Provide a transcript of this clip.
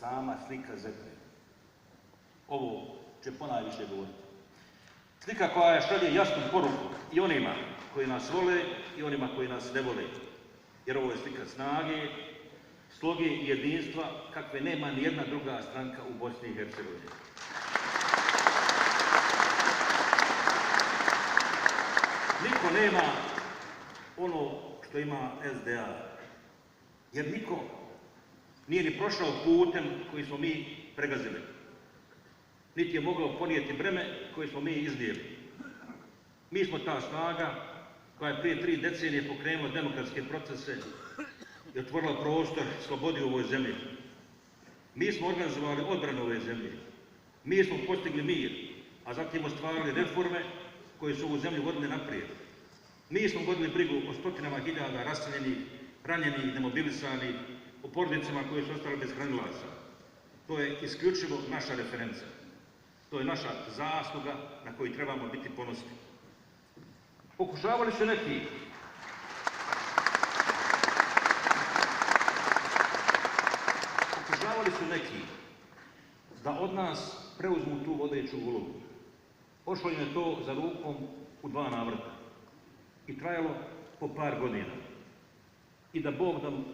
sama slika zemlje. Ovo će ponajviše govoriti. Slika koja šalje jasnu poruku i onima koji nas vole i onima koji nas ne vole. Jer ovo je slika snage, sloge i jedinstva kakve nema ni jedna druga stranka u Bosni i Hercegovini. Niko nema ono što ima SDA, jer niko nije ni prošao putem koji smo mi pregazili. Niti je mogao ponijeti breme koje smo mi iznijeli. Mi smo ta snaga koja je prije 3 decenije pokrenula demokratske procese i otvorila prostor slobodi u ovoj zemlji. Mi smo organizovali odbranu ove zemlje. Mi smo postigli mir, a zatim ostvarili reforme koje su ovu zemlju vodile naprijed. Mi smo vodili brigu o stotinama hiljada raseljenih, ranjenih, demobilisanih, o porodicama koje su ostale bez hranilaca. To je isključivo naša referenca. To je naša zasluga na koju trebamo biti ponosni. Pokušavali su neki da od nas preuzmu tu vodeću ulogu. Pošlo im je to za rukom u 2 navrata i trajalo po par godina. I da Bog nam